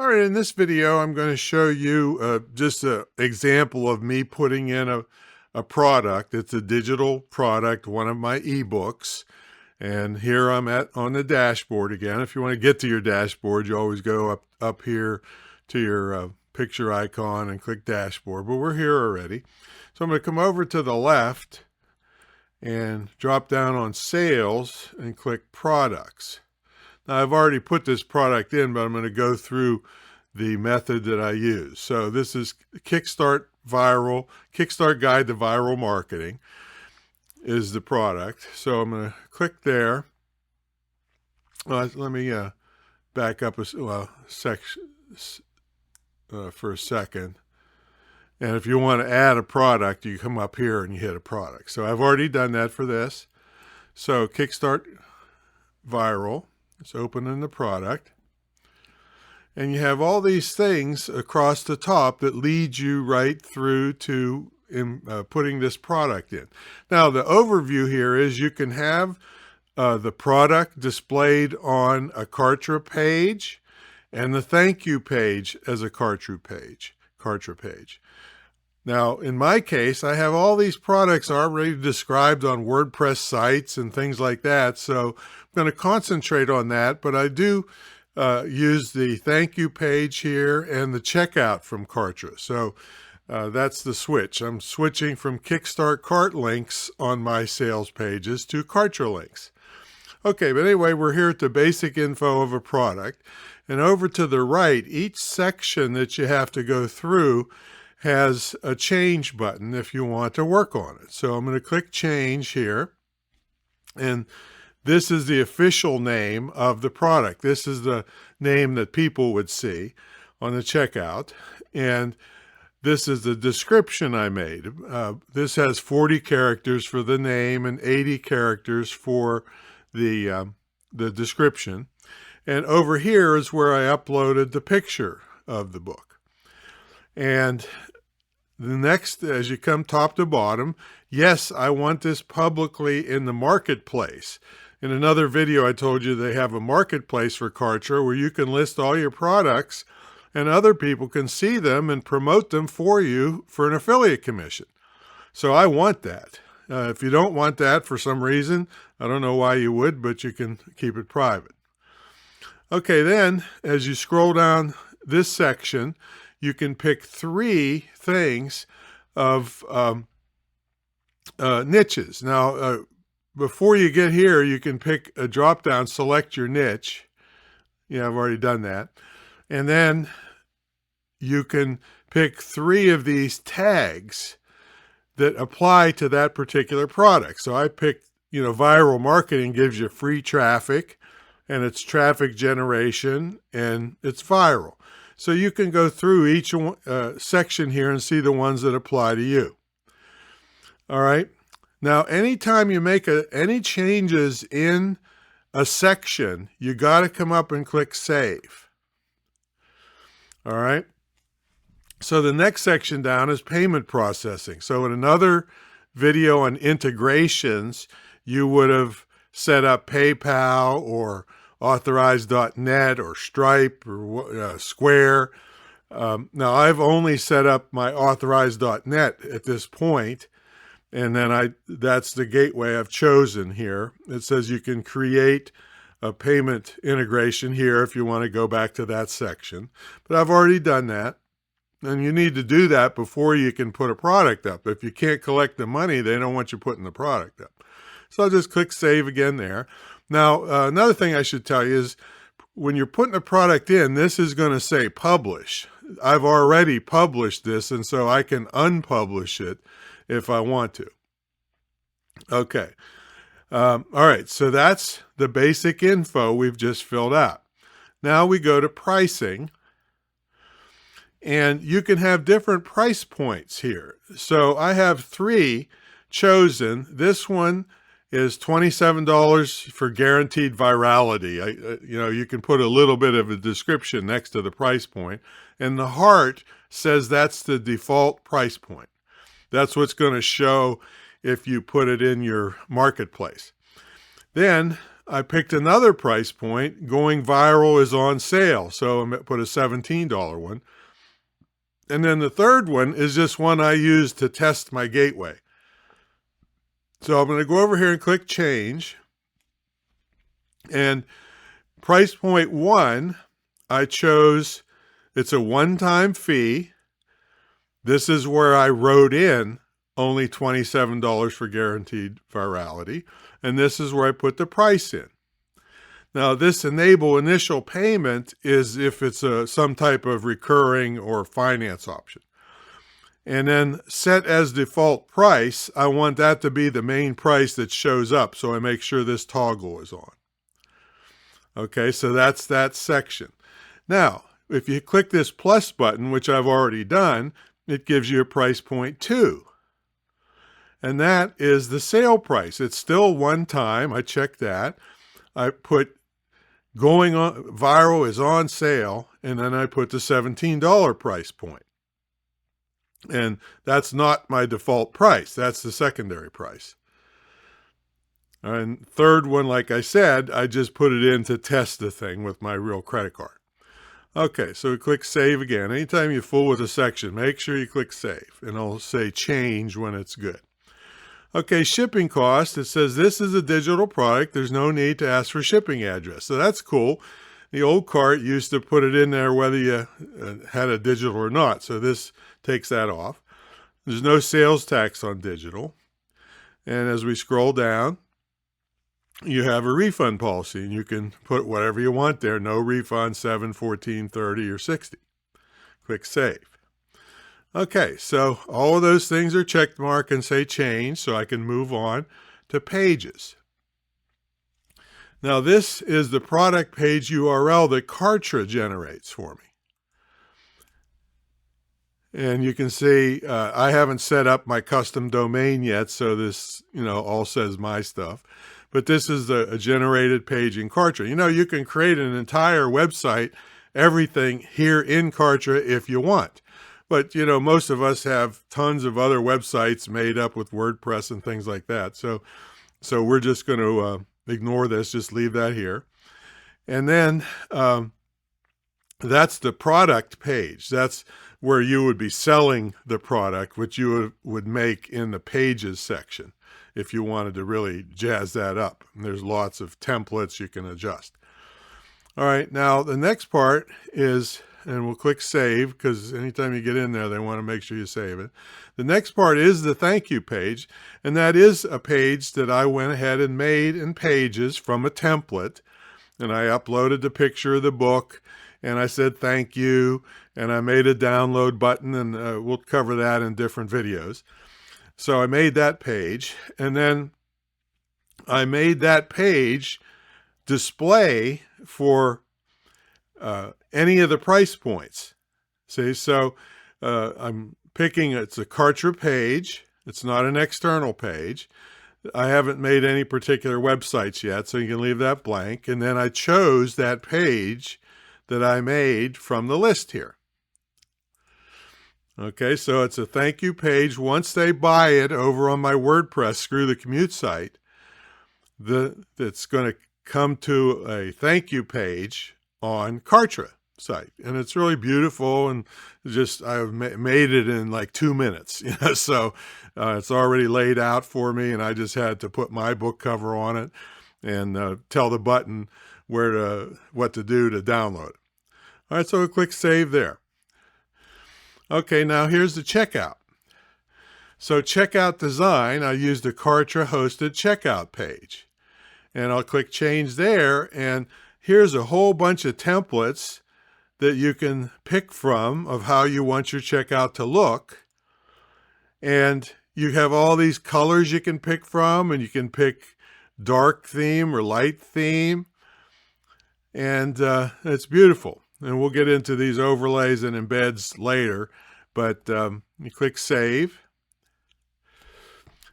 All right, in this video, I'm going to show you just an example of me putting in a product. It's a digital product, one of my ebooks. And here I'm on the dashboard again. If you want to get to your dashboard, you always go up here to your picture icon and click dashboard. But we're here already. So I'm going to come over to the left and drop down on sales and click products. Now, I've already put this product in, but I'm going to go through the method that I use. So this is Kickstart Guide to Viral Marketing is the product. So I'm going to click there. Let me back up section for a second. And if you want to add a product, you come up here and you hit a product. So I've already done that for this. So Kickstart Viral. It's opening the product. And you have all these things across the top that lead you right through to putting this product in. Now, the overview here is you can have the product displayed on a Kartra page and the thank you page as a Kartra page. Now, in my case, I have all these products already described on WordPress sites and things like that, so I'm going to concentrate on that, but I do use the thank you page here and the checkout from Kartra. So that's the switch. I'm switching from KickStartCart links on my sales pages to Kartra links. Okay, but anyway, we're here at the basic info of a product. And over to the right, each section that you have to go through has a change button if you want to work on it. So I'm going to click change here. And this is the official name of the product. This is the name that people would see on the checkout. And this is the description I made. This has 40 characters for the name and 80 characters for the description. And over here is where I uploaded the picture of the book. And the next, as you come top to bottom, yes, I want this publicly in the marketplace. In another video, I told you they have a marketplace for Kartra where you can list all your products and other people can see them and promote them for you for an affiliate commission. So I want that. If you don't want that for some reason, I don't know why you would, but you can keep it private. Okay, then as you scroll down this section, you can pick 3 things of niches. Now, before you get here, you can pick a drop-down, select your niche. Yeah, I've already done that. And then you can pick 3 of these tags that apply to that particular product. So I picked, viral marketing gives you free traffic, and it's traffic generation, and it's viral. So you can go through each section here and see the ones that apply to you. All right. Now, anytime you make any changes in a section, you got to come up and click Save. All right. So the next section down is payment processing. So in another video on integrations, you would have set up PayPal or Authorize.net or Stripe or Square. Now, I've only set up my Authorize.net at this point. And then that's the gateway I've chosen here. It says you can create a payment integration here if you want to go back to that section. But I've already done that. And you need to do that before you can put a product up. If you can't collect the money, they don't want you putting the product up. So I'll just click Save again there. Now, another thing I should tell you is when you're putting a product in, this is going to say Publish. I've already published this, and so I can unpublish it if I want to. Okay. All right. So that's the basic info we've just filled out. Now we go to pricing. And you can have different price points here. So I have 3 chosen. This one is $27 for guaranteed virality. You can put a little bit of a description next to the price point. And the heart says that's the default price point. That's what's going to show if you put it in your marketplace. Then I picked another price point. Going viral is on sale. So I put a $17 one. And then the third one is just one I use to test my gateway. So I'm going to go over here and click change. And price point 1, I chose, it's a one-time fee. This is where I wrote in only $27 for guaranteed virality. And this is where I put the price in. Now, this enable initial payment is if it's some type of recurring or finance option. And then set as default price, I want that to be the main price that shows up. So I make sure this toggle is on. Okay, so that's that section. Now, if you click this plus button, which I've already done, it gives you a price point 2. And that is the sale price. It's still one time. I checked that. I put going on viral is on sale, and then I put the $17 price point. And that's not my default price. That's the secondary price. And third one, like I said, I just put it in to test the thing with my real credit card. Okay, so we click save again. Anytime you fool with a section, make sure you click save, and it'll say change when it's good. Okay, shipping cost, it says this is a digital product. There's no need to ask for shipping address. So that's cool. The old cart used to put it in there whether you had a digital or not. So this takes that off. There's no sales tax on digital. And as we scroll down, you have a refund policy, and you can put whatever you want there. No refund, 7, 14, 30, or 60. Click save. Okay, so all of those things are checked mark and say change, so I can move on to pages. Now this is the product page URL that Kartra generates for me. And you can see I haven't set up my custom domain yet, so this all says my stuff. But this is a generated page in Kartra. You can create an entire website, everything here in Kartra if you want. But, most of us have tons of other websites made up with WordPress and things like that. So we're just going to ignore this, just leave that here. And then that's the product page. That's where you would be selling the product, which you would make in the pages section if you wanted to really jazz that up. And there's lots of templates you can adjust. All right, now the next part is, and we'll click save because anytime you get in there, they want to make sure you save it. The next part is the thank you page, and that is a page that I went ahead and made in Pages from a template, and I uploaded the picture of the book, and I said thank you, and I made a download button, and we'll cover that in different videos. So I made that page, and then I made that page display for any of the price points. See, so I'm picking, it's a Kartra page. It's not an external page. I haven't made any particular websites yet, so you can leave that blank. And then I chose that page that I made from the list here. Okay, so it's a thank you page. Once they buy it over on my WordPress, Screw the Commute site, it's going to come to a thank you page on Kartra site, and it's really beautiful, and just I've made it in like 2 minutes, so it's already laid out for me, and I just had to put my book cover on it and tell the button what to do to download it. All right, so we'll click save there. Okay, now here's the checkout. So checkout design, I used a Kartra hosted checkout page, and I'll click change there, and here's a whole bunch of templates that you can pick from of how you want your checkout to look. And you have all these colors you can pick from, and you can pick dark theme or light theme. And it's beautiful. And we'll get into these overlays and embeds later, but you click save.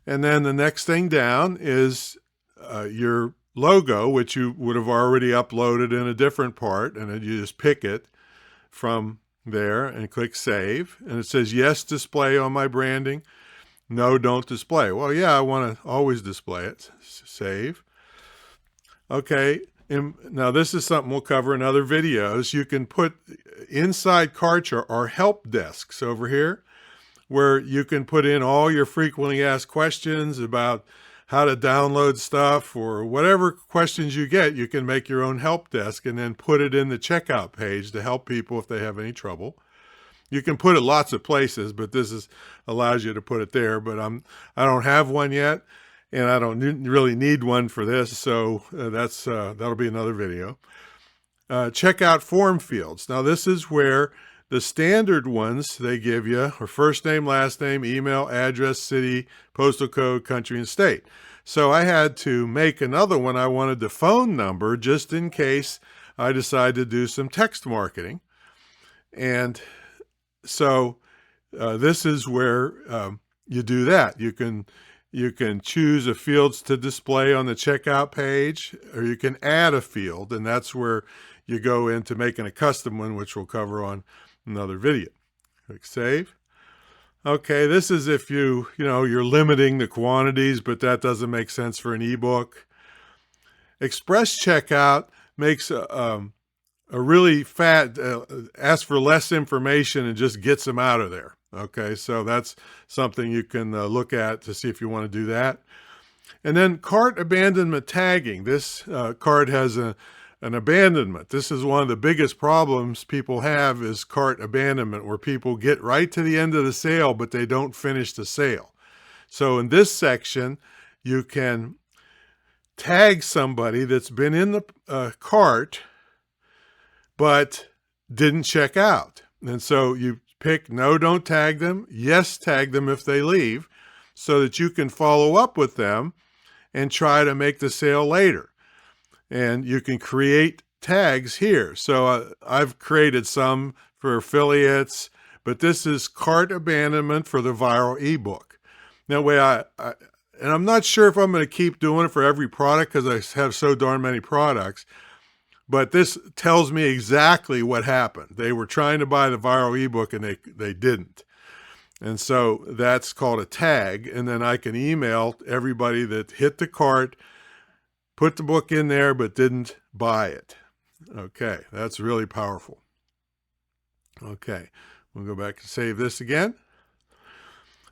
And then the next thing down is your logo, which you would have already uploaded in a different part, and then you just pick it from there and click save. And it says, yes, display on my branding. No, don't display. Well, yeah, I want to always display it. Save. Okay, and now this is something we'll cover in other videos. You can put inside Kartra are help desks over here, where you can put in all your frequently asked questions about how to download stuff or whatever questions you get. You can make your own help desk and then put it in the checkout page to help people if they have any trouble. You can put it lots of places, but this allows you to put it there. But I don't have one yet, and I don't really need one for this, so that'll be another video. Checkout form fields. Now this is where the standard ones they give you are first name, last name, email, address, city, postal code, country, and state. So I had to make another one. I wanted the phone number just in case I decide to do some text marketing. And so this is where you do that. You can choose a fields to display on the checkout page, or you can add a field, and that's where you go into making a custom one, which we'll cover on another video. Click save. Okay, this is if you're limiting the quantities, but that doesn't make sense for an ebook. Express checkout makes a really fat, asks for less information and just gets them out of there. Okay, so that's something you can look at to see if you want to do that. And then cart abandonment tagging. This cart has an abandonment. This is one of the biggest problems people have, is cart abandonment, where people get right to the end of the sale, but they don't finish the sale. So in this section, you can tag somebody that's been in the cart, but didn't check out. And so you pick no, don't tag them, yes, tag them if they leave, so that you can follow up with them and try to make the sale later. And you can create tags here. So I've created some for affiliates, but this is cart abandonment for the viral ebook. That way and I'm not sure if I'm going to keep doing it for every product because I have so darn many products, but this tells me exactly what happened. They were trying to buy the viral ebook and they didn't. And so that's called a tag. And then I can email everybody that hit the cart, put the book in there, but didn't buy it. Okay, that's really powerful. Okay, we'll go back and save this again.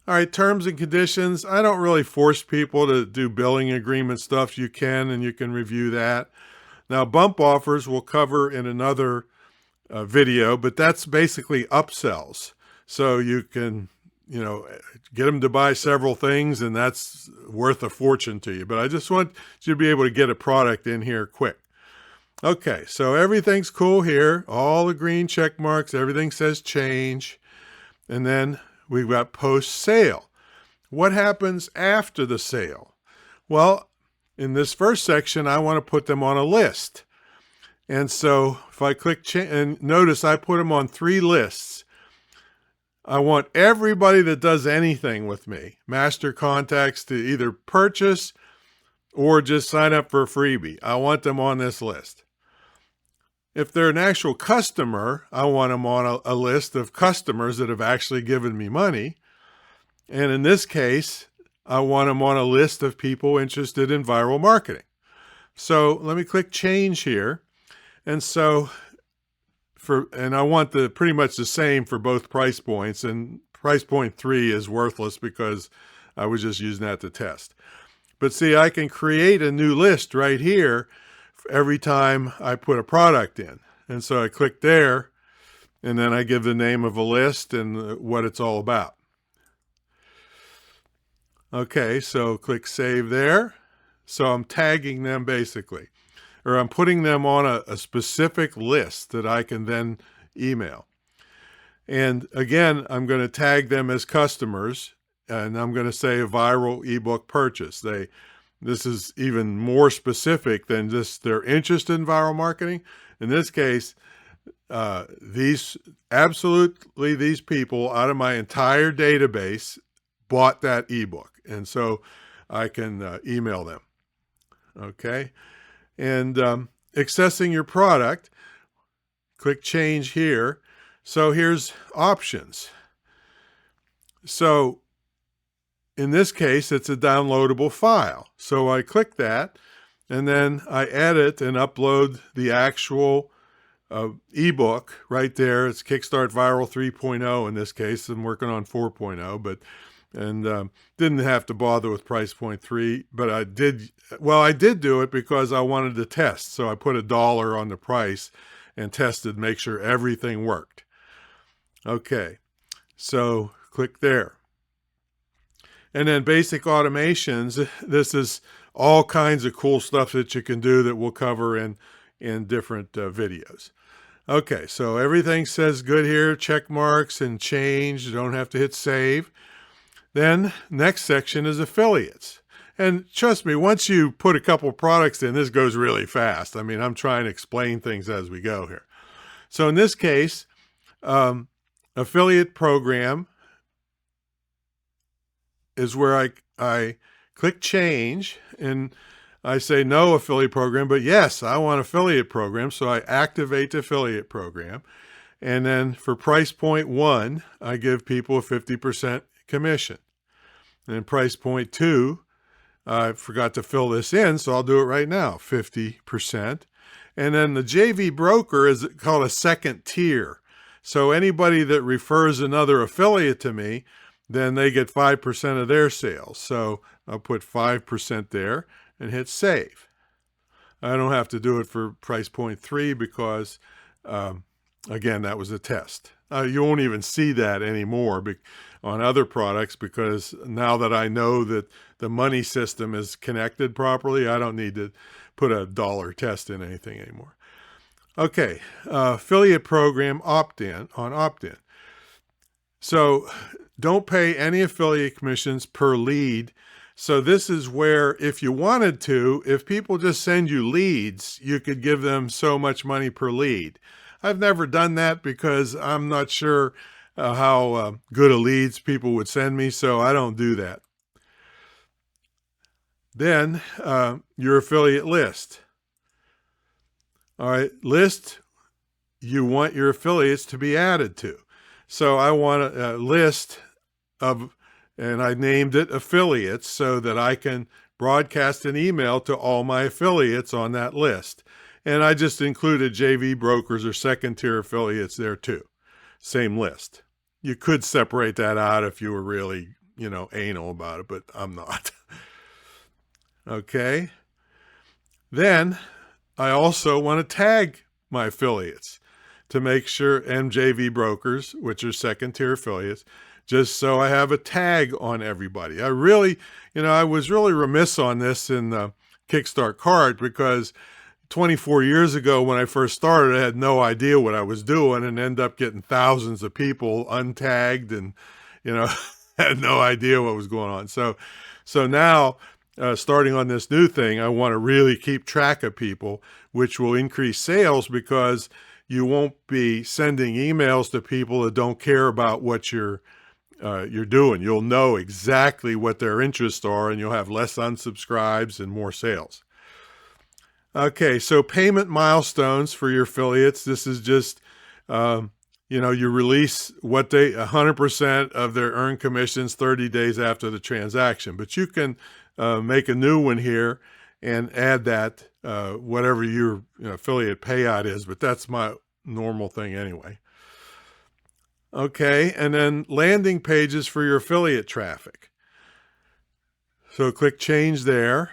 All right, terms and conditions. I don't really force people to do billing agreement stuff. You can, and you can review that. Now, bump offers we'll cover in another video, but that's basically upsells. So you can, get them to buy several things, and that's worth a fortune to you. But I just want you to be able to get a product in here quick. Okay, so everything's cool here. All the green check marks, everything says change. And then we've got post-sale. What happens after the sale? Well, in this first section, I want to put them on a list. And so if I click change, and notice I put them on 3 lists. I want everybody that does anything with me, master contacts, to either purchase or just sign up for a freebie. I want them on this list. If they're an actual customer, I want them on a list of customers that have actually given me money. And in this case, I want them on a list of people interested in viral marketing. So let me click change here. And so I want pretty much the same for both price points, and price point 3 is worthless because I was just using that to test. But see, I can create a new list right here every time I put a product in. And so I click there, and then I give the name of a list and what it's all about. Okay, so click save there. So I'm tagging them basically, or I'm putting them on a specific list that I can then email. And again, I'm going to tag them as customers, and I'm going to say a viral ebook purchase. This is even more specific than just their interest in viral marketing. In this case, these people out of my entire database bought that ebook. And so I can email them. Okay. And accessing your product, click change here. So here's options. So in this case, it's a downloadable file. So I click that, and then I edit and upload the actual ebook right there. It's Kickstart Viral 3.0 in this case. I'm working on 4.0, but didn't have to bother with price point 3, but I did do it because I wanted to test. So I put $1 on the price and tested, make sure everything worked. Okay, so click there. And then basic automations. This is all kinds of cool stuff that you can do that we'll cover in different videos. Okay, so everything says good here, check marks and change. You don't have to hit save. Then next section is affiliates. And trust me, once you put a couple products in, this goes really fast. I mean, I'm trying to explain things as we go here. So in this case, affiliate program is where I click change and I say no affiliate program, but yes, I want affiliate program. So I activate the affiliate program. And then for price point 1, I give people a 50% commission. And then price point 2, I forgot to fill this in, so I'll do it right now, 50%. And then the JV broker is called a second tier. So anybody that refers another affiliate to me, then they get 5% of their sales. So I'll put 5% there and hit save. I don't have to do it for price point 3 because, again, that was a test. You won't even see that anymore on other products because now that I know that the money system is connected properly, I don't need to put a $1 test in anything anymore. Okay, affiliate program opt-in on opt-in. So don't pay any affiliate commissions per lead. So this is where if you wanted to, if people just send you leads, you could give them so much money per lead. I've never done that because I'm not sure how good a leads people would send me, so I don't do that. Then your affiliate list. All right, list you want your affiliates to be added to. So I want a list of, and I named it affiliates so that I can broadcast an email to all my affiliates on that list. And I just included JV brokers or second tier affiliates there too. Same list. You could separate that out if you were really, anal about it, but I'm not. Okay. Then I also want to tag my affiliates to make sure, MJV brokers, which are second tier affiliates, just so I have a tag on everybody. I really, I was really remiss on this in KickStartCart because 24 years ago when I first started, I had no idea what I was doing and ended up getting thousands of people untagged and, had no idea what was going on. So now, starting on this new thing, I want to really keep track of people, which will increase sales because you won't be sending emails to people that don't care about what you're doing. You'll know exactly what their interests are, and you'll have less unsubscribes and more sales. Okay, so payment milestones for your affiliates. This is just, you release what 100% of their earned commissions 30 days after the transaction. But you can make a new one here and add that, whatever your affiliate payout is, but that's my normal thing anyway. Okay, and then landing pages for your affiliate traffic. So click change there.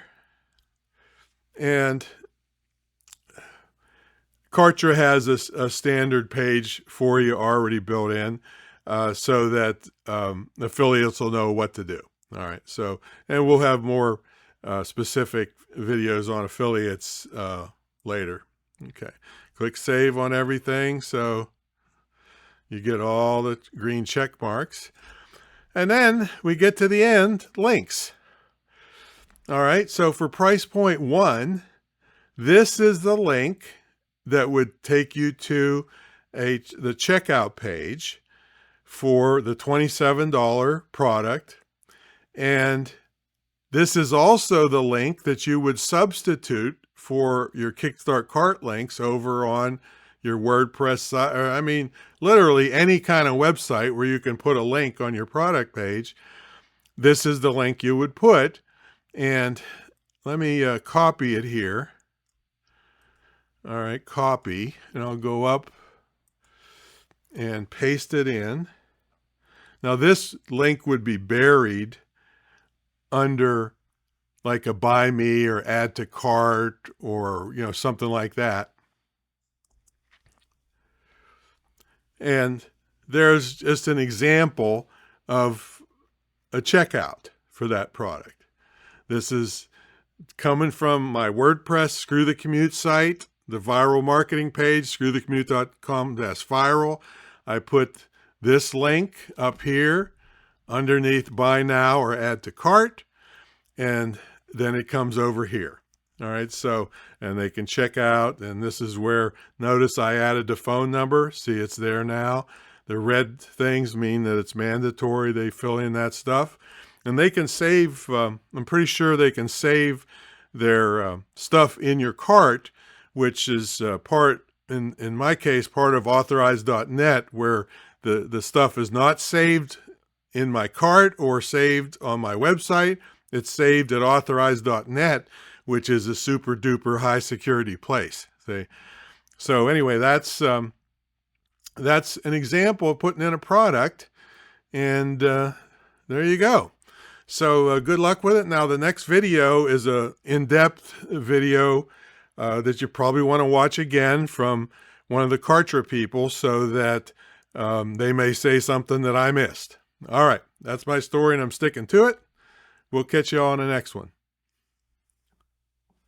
And Kartra has a standard page for you already built in so that affiliates will know what to do. All right, so, and we'll have more specific videos on affiliates later. Okay, click save on everything so you get all the green check marks. And then we get to the end, links. All right, so for price point 1, this is the link that would take you to the checkout page for the $27 product. And this is also the link that you would substitute for your KickStartCart links over on your WordPress site, or I mean, literally any kind of website where you can put a link on your product page. This is the link you would put. And let me copy it here. All right, copy, and I'll go up and paste it in. Now this link would be buried under like a buy me or add to cart or something like that. And there's just an example of a checkout for that product. This is coming from my WordPress Screw the Commute site, the viral marketing page, screwthecommute.com/viral. I put this link up here underneath buy now or add to cart, and then it comes over here. All right, so, and they can check out, and this is where, notice I added the phone number. See, it's there now. The red things mean that it's mandatory. They fill in that stuff. And they can save, I'm pretty sure they can save their stuff in your cart, which is part, in my case, part of authorized.net, where the stuff is not saved in my cart or saved on my website. It's saved at authorized.net, which is a super duper high security place. See? So anyway, that's an example of putting in a product, and there you go. So good luck with it. Now the next video is a in-depth video that you probably want to watch again from one of the Kartra people, so that they may say something that I missed. All right, that's my story, and I'm sticking to it. We'll catch you all on the next one.